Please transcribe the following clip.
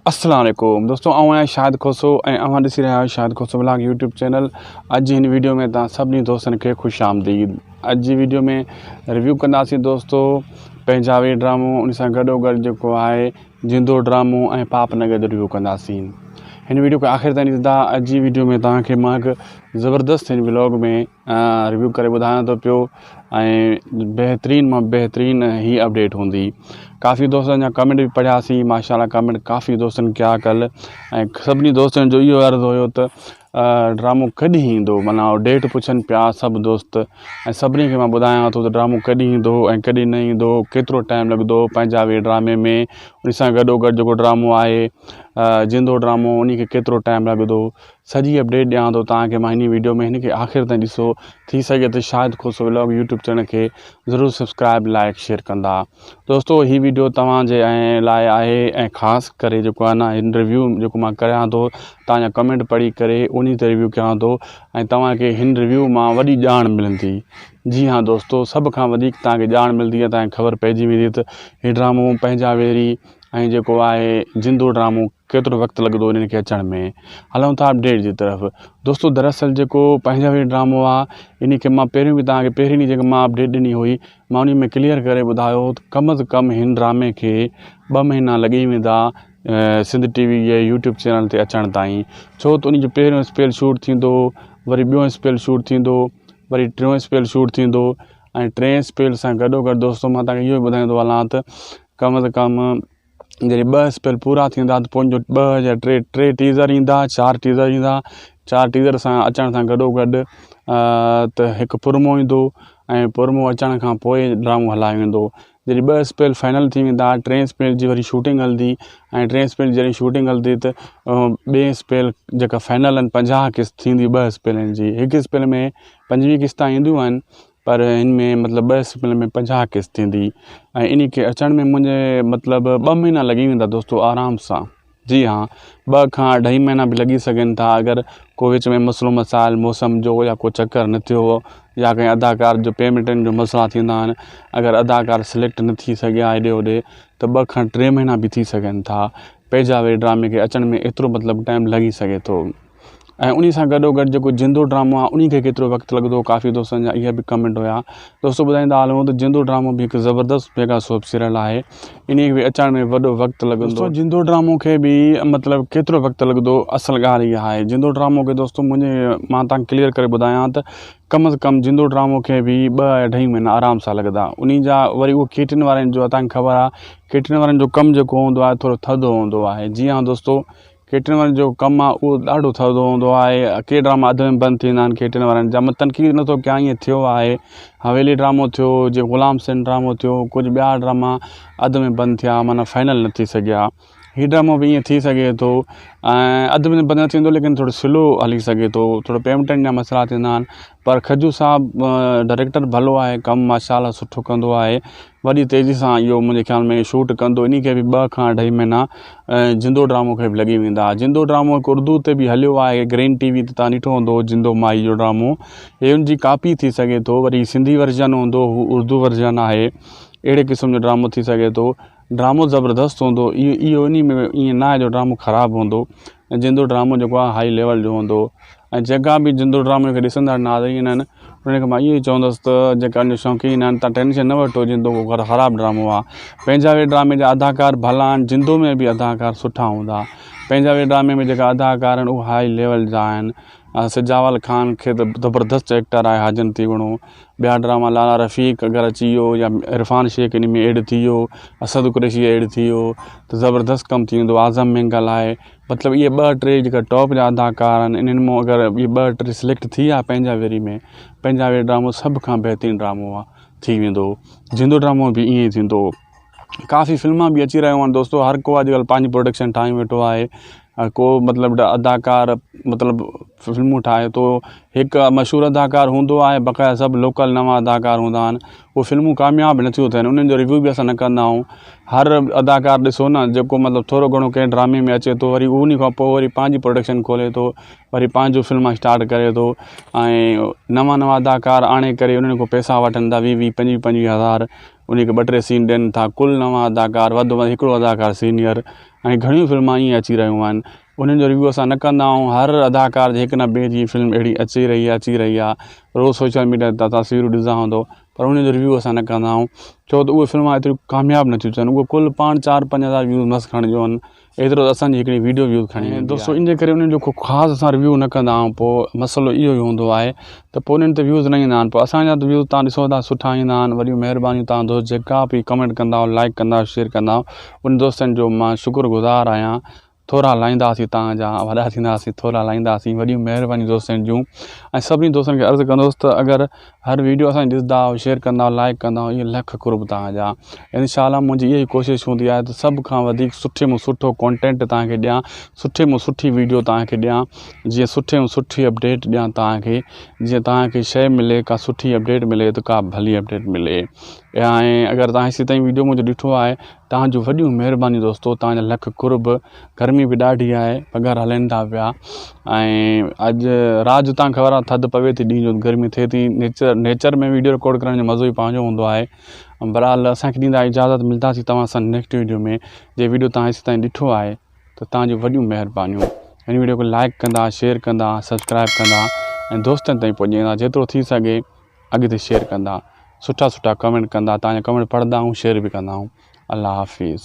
अस्सलाम वालेकुम दोस्तों, आऊं शाहिद खोसो ऐं अवां ॾिसी रहिया आहियो शाहिद खोसो ब्लॉग यूट्यूब चैनल। अॼु जी हिन वीडियो में तव्हां सभिनी दोस्तनि खे ख़ुशि आमदीद। अॼु जी वीडियो में रिव्यू कंदासीं दोस्तों पंजाबी ड्रामो, उन सां गॾोगॾु जेको आहे जिंदो ड्रामो ऐं पापनगर जो रिव्यू कंदासीं। हिन वीडियो खे आख़िर ताईं ॾिसंदा। अॼु जी वीडियो में तव्हांखे मां हिकु ज़बरदस्त हिन व्लॉग में रिव्यू करे ॿुधायां थो पियो ऐं बहितरीन मां बहितरीन ही अपडेट हूंदी। काफ़ी दोस्तनि जा कमेंट भी पढ़ियासीं, माशाल्लाह कमेंट काफ़ी दोस्तनि कया कल ऐं सभिनी दोस्तनि जो इहो अर्ज़ु हुयो त ड्रामो कॾहिं ईंदो, माना डेट पुछनि पिया सभु दोस्त ऐं सभिनी खे मां ॿुधायां थो त ड्रामो कॾहिं ईंदो ऐं कॾहिं न ईंदो, केतिरो टाइम लॻंदो पंजाबी ड्रामे में। उन सां गॾोगॾु जेको ड्रामो आहे जिंदो ड्रामो, उन खे केतिरो टाइम लॻंदो, सॼी अपडेट ॾियां थो तव्हांखे मां हिन वीडियो में। हिन खे आख़िर ताईं ॾिसो, थी सघे त शाहिद खोसो व्लॉग यूट्यूब चैनल खे ज़रूरु सब्सक्राइब लाइक शेयर कंदा। दोस्तों हीअ वीडियो तव्हांजे लाइ आहे ऐं ख़ासि करे जेको आहे न हिन रिव्यू जेको मां करियां थो, तव्हांजा कमेंट पढ़ी करे उन ते रिव्यू कयां थो ऐं तव्हांखे हिन रिव्यू मां वॾी ॼाण मिलंदी। जी हाँ दोस्तों, सभ खां वधीक तव्हांखे ॼाण मिलंदी आहे, तव्हांखे ख़बर पइजी वेंदी त हीउ ड्रामो पंजाबी ऐं जेको आहे जिंदो ड्रामो केतिरो वक़्तु लॻंदो इन्हनि खे अचण में। हलूं था अपडेट जी तरफ़। दोस्तों दरअसल जेको पंजाबी ड्रामो आहे इन खे मां पहिरियों बि तव्हांखे पहिरीं ॾींहुं जेका मां अपडेट ॾिनी हुई, मां उन में क्लियर करे ॿुधायो त कम अज़ कम हिन ड्रामे खे 2 महीना लॻी वेंदा सिंध टीवी जे यूट्यूब चैनल ते अचण ताईं। छो त उन जो पहिरियों स्पेल शूट थींदो, वरी ॿियों स्पेल शूट थींदो, वरी टियों स्पेल शूट थींदो ऐं 3 स्पेल सां गॾोगॾु दोस्तों मां तव्हांखे इहो ॿुधाईंदो हलां त कम अज़ कम जॾहिं 2 स्पेल पूरा थींदा त पोइ जो 2003 टीज़र ईंदा, 4 टीज़र ईंदा। 4 टीज़र सां अचण सां गॾोगॾु त हिकु पुरमो ईंदो ऐं पुरमो अचण खां पोइ ड्रामो हलायो वेंदो। जॾहिं 2 स्पेल फाइनल थी वेंदा, 3 स्पेल जी वरी शूटिंग हलंदी ऐं 3 स्पेल जॾहिं शूटिंग हलंदी त ॿिए स्पेल जेका फाइनल आहिनि 50 किस्त थींदी 2 स्पेलनि जी। हिकु स्पेल में 25 किस्तां ईंदियूं आहिनि, पर हिन में मतिलबु 2 स्पेल में 50 किस्त थींदी ऐं इन खे अचण में मुंहिंजे मतिलबु 2 महीना लॻी वेंदा दोस्तों आराम सां। जी हाँ, 2 खां 2.5 महीना भी लॻी सघनि था अगरि को विच में मसलो मसाइल मौसम जो या को चक्कर न थियो या कंहिं अदाकार जो पेमेंटनि जो मसइला थींदा आहिनि, अगरि अदाकार सिलेक्ट न थी सघिया हेॾे होॾे त 2 खां 3 महीना भी थी सघनि था। पंजाबी ड्रामे खे अचण में एतिरो मतिलबु टाइम लॻी सघे थो। ऐं उन सां गॾोगॾु जेको जिंदो ड्रामो आहे उन खे केतिरो वक़्तु लॻंदो, काफ़ी दोस्तनि जा इहे बि कमेंट हुया। दोस्तों ॿुधाईंदा हलूं त जिंदो ड्रामो बि हिकु ज़बरदस्त मेगा सोप सीरियल आहे, इन खे बि अचण में वॾो वक़्तु लॻंदो। जिंदो ड्रामो खे बि मतिलबु केतिरो वक़्तु लॻंदो, असल ॻाल्हि इहा आहे। जिंदो ड्रामो खे दोस्तों मां तव्हांखे क्लियर करे ॿुधायां त कम अज़ कम जिंदो ड्रामो खे बि 2 या 2.5 महीना आराम सां लॻंदा। उन जा वरी उहो केटरिंग वारनि जो तव्हांखे ख़बर आहे, केटरिंग वारनि जो कमु जेको हूंदो आहे थोरो थधो हूंदो आहे। जी हाँ दोस्तों, केटरिंग वारनि जो कमु आहे उहो ॾाढो थधो हूंदो आहे। के ड्रामा अध में बंदि थींदा आहिनि केटरिंग वारनि जा, मां तनक़ीद नथो कयां, ईअं थियो आहे। हवेली ड्रामो थियो, जीअं ग़ुलाम सिंह ड्रामो थियो, कुझु ॿिया ड्रामा अध में बंदि थिया, माना फाइनल न थी सघिया। हीउ ड्रामो बि ईअं थी सघे थो ऐं अध में बंदि न थींदो, लेकिन थोरो स्लो हली सघे थो, थोरो पेमेंटनि जा मसइला थींदा आहिनि। पर खजू साहब डायरेक्टर भलो आहे, कमु माशाल्लाह सुठो कंदो आहे, वॾी तेज़ी सां इहो मुंहिंजे ख़्याल में शूट कंदो। इन खे बि 2 खां 2.5 महीना जिंदो ड्रामो खे बि लॻी वेंदा। जिंदो ड्रामो हिकु उर्दू ते बि हलियो आहे, ग्रीन टीवी ते तव्हां ॾिठो हूंदो जिंदो माई जो ड्रामो, हे उनजी कापी थी सघे थो। वरी सिंधी वर्जन हूंदो, हू उर्दू वर्जन आहे, अहिड़े क़िस्म जो ड्रामो थी सघे थो। ड्रामो ज़बरदस्त हूंदो, इहो इन में ईअं न आहे जो ड्रामो ख़राबु हूंदो। जिंदो ड्रामो जेको आहे हाई लेवल जो हूंदो ऐं जेका बि जिंदो ड्रामो खे ॾिसंदड़ नाज़रीन आहिनि उनखे मां इहो ई चवंदुसि त जेका शौक़ीन आहिनि, तव्हां टेंशन न वठो, जिंदो को ख़राबु ड्रामो आहे। पंजाबी ड्रामे जा अदाकार भला आहिनि, जिंदो में बि अदाकार सुठा हूंदा। पंजाबी ड्रामे में जेका अदाकार आहिनि उहे हाई लेवल जा आहिनि। सिजावल ख़ान खे त ज़बरदस्त एक्टर आहे, हाजन थी वणो। ॿिया ड्रामा लाला रफ़ीक अगरि अची वियो या इरफ़ान शेख इन में एड थी वियो, असद कुरैशी एड थी वियो त ज़बरदस्त कमु थी वेंदो। आज़म मेंगल आहे, मतिलबु इहे 2-3 जेका टॉप जा अदाकार आहिनि, इन्हनि मां अगरि इहे 2-3 सिलेक्ट थी विया पंजाबी में, पंजाबी ड्रामो सभ खां बहितरीनु ड्रामो आहे थी वेंदो। जिंदो ड्रामो बि ईअं ई थींदो। काफ़ी फिल्मां बि अची रहियूं आहिनि दोस्तों, हर को अॼुकल्ह पंहिंजी प्रोडक्शन ठाहे वेठो आहे। को मतिलबु अदाकार मतिलबु फिल्मूं ठाहे थो, हिकु मशहूरु अदाकार हूंदो आहे, बक़ाया सभु लोकल नवां अदाकार हूंदा आहिनि, उहे फिल्मूं कामयाबु नथियूं थियनि, उन्हनि जो रिव्यू बि असां न कंदा आहियूं। हर अदाकार ॾिसो न, जेको मतिलबु थोरो घणो कंहिं ड्रामे में अचे थो, वरी उन खां पोइ वरी पंहिंजी प्रोडक्शन खोले थो, वरी पंहिंजो फिल्म स्टार्ट करे थो ऐं नवां अदाकार आणे करे उन्हनि खां पैसा वठनि था 20-25 हज़ार, उन खे 2-3 सीन ॾियनि था। कुल नवां अदाकार, वधि में वधि हिकिड़ो अदाकार सीनियर ऐं घणियूं फिल्मां ईअं अची रहियूं आहिनि उन्हनि जो रिव्यू असां न कंदा आहियूं। हर अदाकार जे हिक न ॿिए जी फिल्म अहिड़ी अची रही आहे रोज़ सोशल मीडिया ते तस्वीरूं ॾिसंदा हूंदो, पर उन जो रिव्यू असां न कंदा आहियूं छो त उहे फिल्मां एतिरियूं कामयाबु नथियूं थियनि। उहे कुल पाण 4-5 हज़ार व्यूज़ मस्तु खणिजो आहिनि, एतिरो त असांजी हिकिड़ी वीडियो व्यूज़ खणी वेंदी दोस्तों। इन जे करे उन्हनि जो को ख़ासि असां रिव्यू न कंदा आहियूं। पोइ मसइलो इहो ई हूंदो आहे त पोइ उन्हनि ते व्यूज़ न ईंदा आहिनि। पोइ असांजा त व्यूज़ तव्हां ॾिसो था सुठा ईंदा आहिनि। वॾियूं महिरबानियूं तव्हां दोस्त जेका बि कमेंट कंदा लाइक कंदा शेयर कंदा उन दोस्तनि जो मां शुक्रगुज़ार आहियां। थोरा लाहींदासीं तव्हांजा वॾा थींदासीं, थोरा लाहींदासीं, वॾियूं महिरबानी दोस्तनि जूं। ऐं सभिनी दोस्तनि खे अर्ज़ु कंदुसि त अगरि हर वीडियो असांजी ॾिसंदा शेयर कंदा लाइक कंदा इहे लख कुर्ब तव्हांजा। इंशाअल्लाह मुंहिंजी इहा ई कोशिशि हूंदी आहे त सभ खां वधीक सुठे में सुठो कॉन्टेंट तव्हांखे ॾियां, सुठे में सुठी वीडियो तव्हांखे ॾियां, जीअं सुठे में सुठी अपडेट ॾियां तव्हांखे, जीअं तव्हांखे शइ मिले, का सुठी अपडेट मिले त का भली अपडेट मिले। ऐं अगरि तव्हां हेसि ताईं वीडियो मुंहिंजो ॾिठो आहे तव्हांजो वॾियूं महिरबानी दोस्तो, तव्हांजा लख कुर्ब। गर्मी बि ॾाढी आहे, पघर हलनि था पिया ऐं अॼु राति जो तव्हांखे ख़बर आहे थधि पवे थी, ॾींहं जो गर्मी थिए थी। नेचर में वीडियो रिकॉर्ड करण जो मज़ो ई पंहिंजो हूंदो आहे। बहरहाल असांखे ॾींदा इजाज़त, मिलंदासीं तव्हां सां नेक्स्ट वीडियो में। जे वीडियो तव्हां हेसि ताईं ॾिठो आहे त तव्हांजूं वॾियूं महिरबानियूं। हिन वीडियो खे लाइक कंदा, शेयर कंदा, सब्सक्राइब कंदा ऐं दोस्तनि ताईं पहुचाईंदा, जेतिरो थी सघे अॻिते शेयर कंदा, सुठा कमेंट कंदा, तव्हांजा कमेंट पढ़ंदा ऐं शेयर बि कंदा। अल्लाह हाफ़िज़।